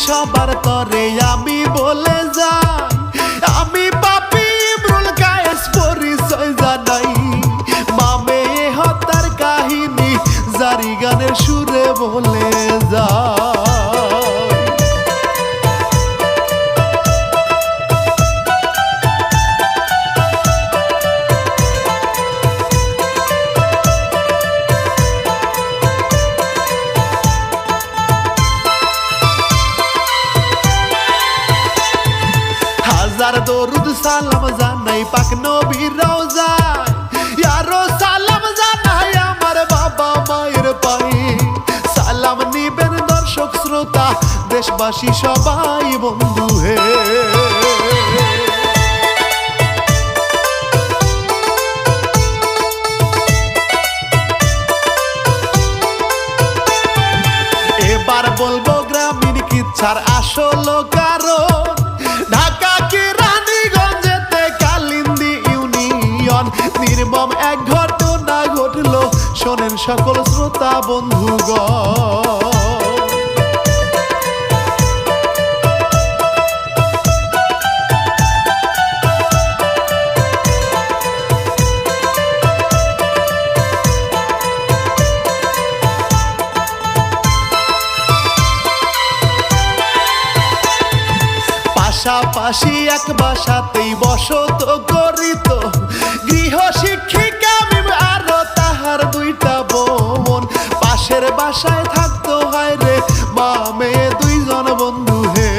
সবার তরে আমি বলে যাই, আমি পাপী ইমরুল কায়েস পরিচয় জানাই। মামে হত্যার কাহিনী জারি গানের সুরে বলে যাই। হাজার দরুদ সালাম জানাই পাক নবীর রওজায়, ইয়ারো সালাম জানাই আমার বাবা মায়ের পায়ে। সালাম নিবেন দর্শক শ্রোতা দেশবাসী সবাই বন্ধু হে। এবার বলবো গ্রামীণ কিচ্ছার আসল কারণ, ঢাকা কি রানীগঞ্জেতে কালিন্দী ইউনিয়ন নির্মম এক ঘটনা ঘটলো, শোনেন সকল শ্রোতা বন্ধুগণ। পাশাপাশি এক বাসাতেই বসত করিত গৃহ শিক্ষিকা মিম আরো তাহার দুইটা বোন। পাশের বাসায় থাকতো হয় রে মা মেয়ে দুইজন বন্ধু হে।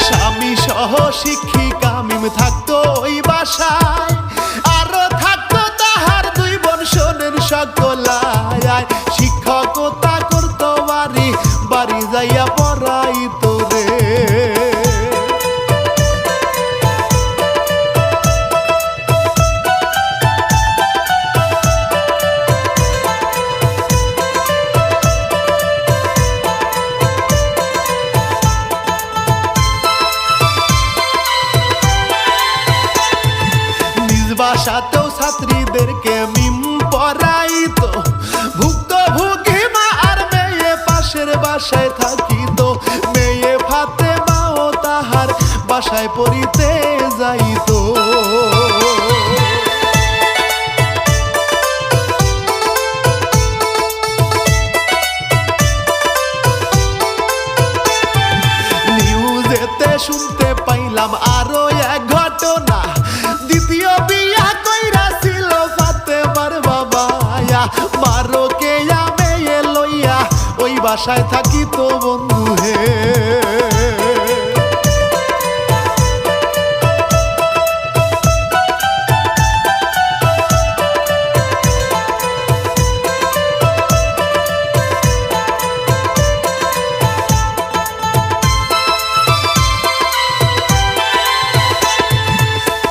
স্বামী সহ শিক্ষিকা মিম থাকতো ওই বাসায়, আরো থাকতো তাহার দুই বোন শোনেন সকলায়। শিক্ষকতা করতো বাড়ি বাড়ি যাইয়া পড়াইতো রে। বাসাতেও ছাত্রীদেরকে মিম পড়াইতো, ভুক্তভোগী মা আর মেয়ে পাশের বাসায় থাকিত। মেয়ে ফাতেমাও তাহার বাসায় পড়িতে যাইতো। নিউজেতে শুনতে পাইলাম আরো এক ঘটনা, দ্বিতীয় বিয়া কইরা ছিল ফাতেমার বাবা। মারো কে মেয়ে লইয়া ওই বাসায় থাকিত বন্ধু হে।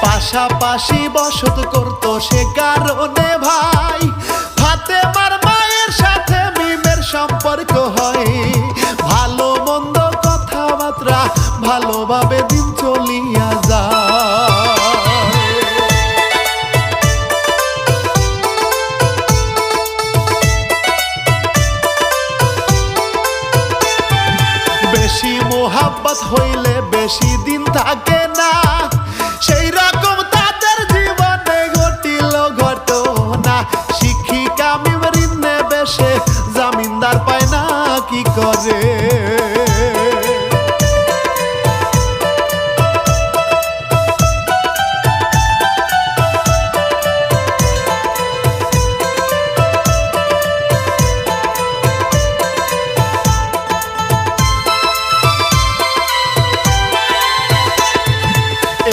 পাশাপাশি বসত করতো সে কারণে ভাই ফাতেমার মায়ের সাথে মিমের সম্পর্ক হয়। ভালো মন্দ কথাবার্তা ভালোভাবে দিন চলিয়া যায়। বেশি মোহাব্বত হইলে বেশি দিন থাকে না, সেই রকম তাদের জীবনে ঘটিল ঘটনা। শিক্ষিকা মিম ঋণে বেশে জামিনদার পায় না কি করে।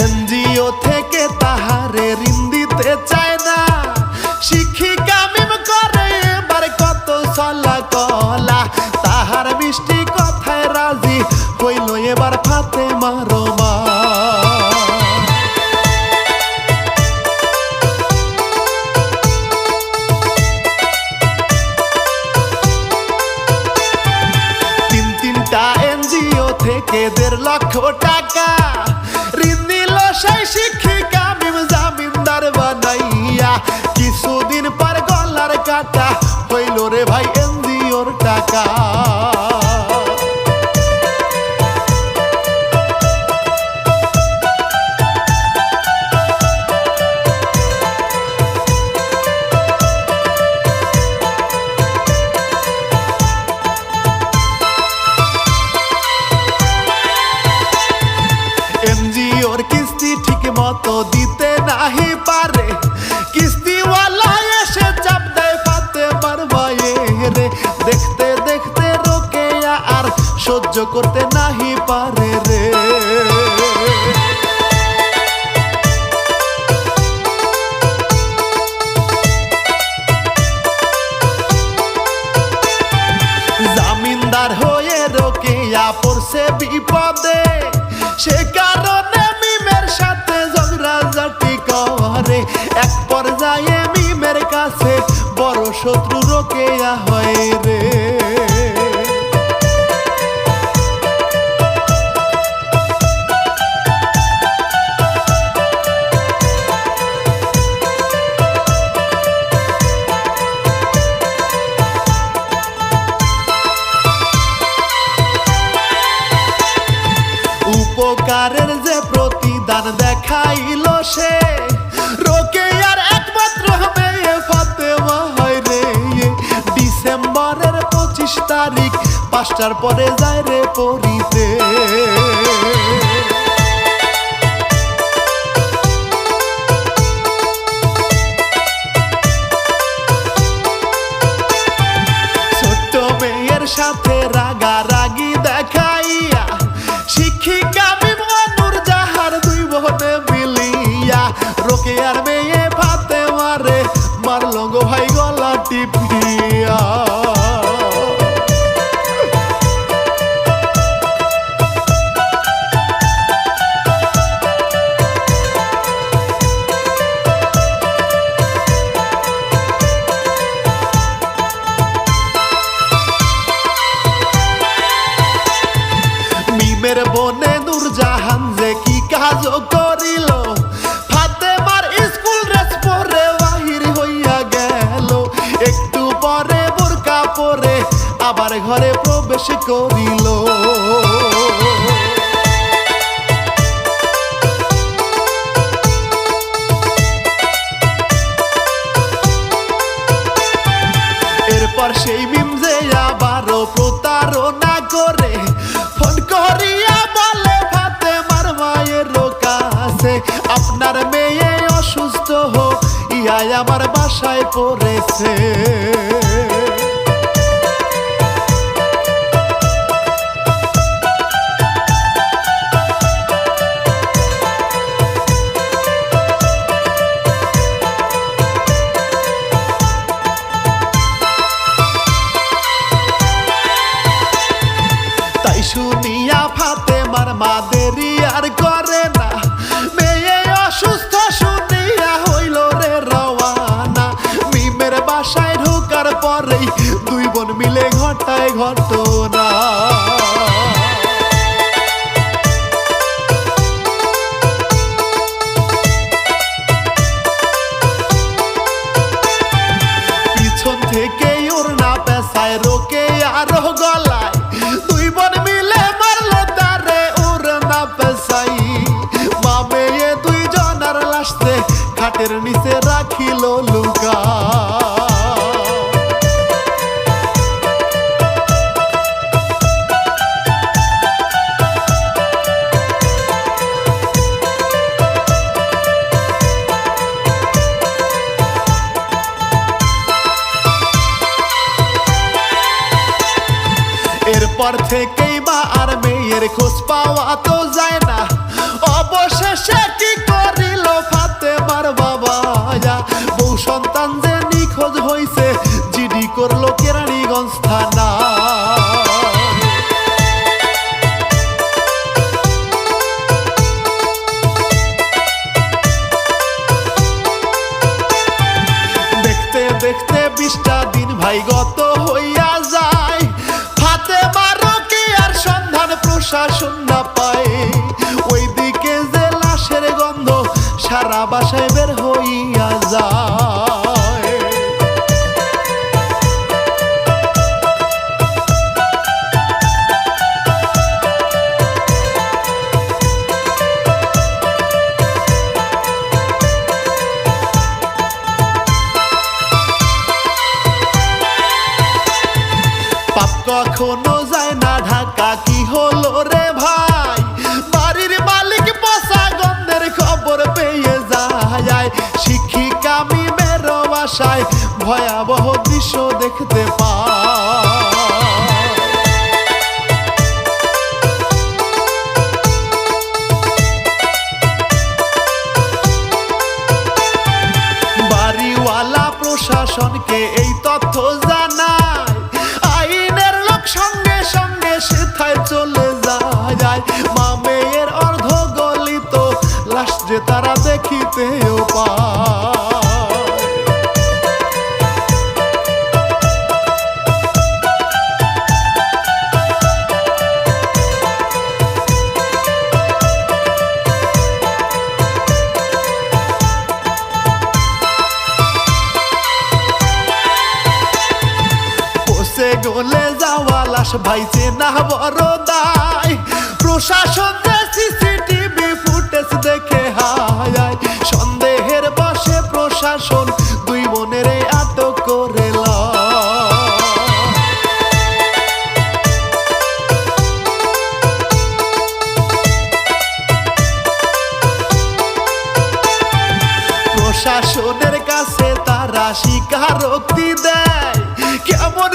এনজিও থেকে তাহারে ঋণ দিতে চায় না, শিক্ষিকা মিম করে এবার কত সলা কলা। তাহার মিষ্টি কথায় রাজি হইল এবার ফাতেমার মা। তিনটা এনজিও থেকে 1.5 লক্ষ টাকা ঋণ নিল সেই শিক্ষিকা মিম হইল রে ভাই এনজিওর টাকা। এনজিওর কিস্তি ঠিক মতো দিতে নাহি পারে, কিস্তিওয়ালা এসে চাপ দেয় ফাতেমার মায়ে রে। দেখতে দেখতে রোকেয়া আর সহ্য করতে নাহি পারে রে। জামিনদার হয়ে রোকেয়া পড়ছে বিপদে, সে কারণে মিমের সাথে ঝগড়াঝাটি করে। এক পর্যায়ে মিমের কাছে বড় শত্রু রোকেয়া হয় রে। উপকারের যে প্রতিদান দেখাইল সে, রোকেয়ার একমাত্র মেয়ে ফাতেমা হয় রে। ডিসেম্বরের 25 তারিখ 5টার পরে যায় রে পড়িতে। ছোট্ট মেয়ের সাথে রাগারাগি দেখাইয়া শিক্ষিকা নূরজাহান দুই বোনে মিলিয়া রোকেয়ার মেয়ে ফাতেমারে মারল গো ভাই গলা টিপিয়া। মিমের বোনে নূরজাহান যে কি কাজ করিল, ফাতেমার স্কুল ড্রেস পরে বাহির হইয়া গেল। একটু পরে বোরকা পরে আবার ঘরে প্রবেশ করিল। এরপর সেই মিম যে আবারও প্রতারণা করে ফোন করিয়া বলে ফাতেমার মায়ের কাছে, আপনার মেয়ে অসুস্থ ইয়াই আমার বাসায় পড়েছে। তাই শুনিয়া ফাতেমার মা দেরি আর করে না, মেয়ে অসুস্থ শুনিয়া হইল রে রওয়ানা। মিমের বাসায় ঢোকার পরেই দুই বোন মিলে ঘটায় ঘটনা। পিছন থেকে ওড়না পেঁচায় রোকেয়ার গলায়, দুই বোন মিলে মারলো তারে ওড়না পেঁচাই। মা মেয়ে দুইজনার লাশে খাটের নিচে রাখিল লুকা। এরপর থেকেই মা আর মেয়ের খোঁজ পাওয়া তো যায় না। অবশেষে কি করিল ফাতেমার বাবা, বউ সন্তান যে নিখোঁজ হইছে জিডি করলো কেরানীগঞ্জ থানা। দেখতে দেখতে 20টা দিন ভাই গত হইয়া যায়, ফাতেমা রোকেয়ার সন্ধান প্রশাসন না পায়। ওইদিকে যে লাশের গন্ধ সারা বাসায় বের হইয়া যায়। দেখতে পায়। বাড়িওয়ালা প্রশাসনকে এই তথ্য জানায়, আইনের লোক সঙ্গে সঙ্গে সেথায় চলে যায়। মা মেয়ের অর্ধ গলিত লাশ যে তারা দেখিতেও পায়। গলে যাওয়া লাশ ভাইছে না বড় দায়, প্রশাসন সিসিটিভি ফুটেজ দেখে হায়। সন্দেহের বশে প্রশাসন দুই বোনের আটক করে প্রশাসনের কাছে তারা স্বীকারোক্তি দেয়, কেমন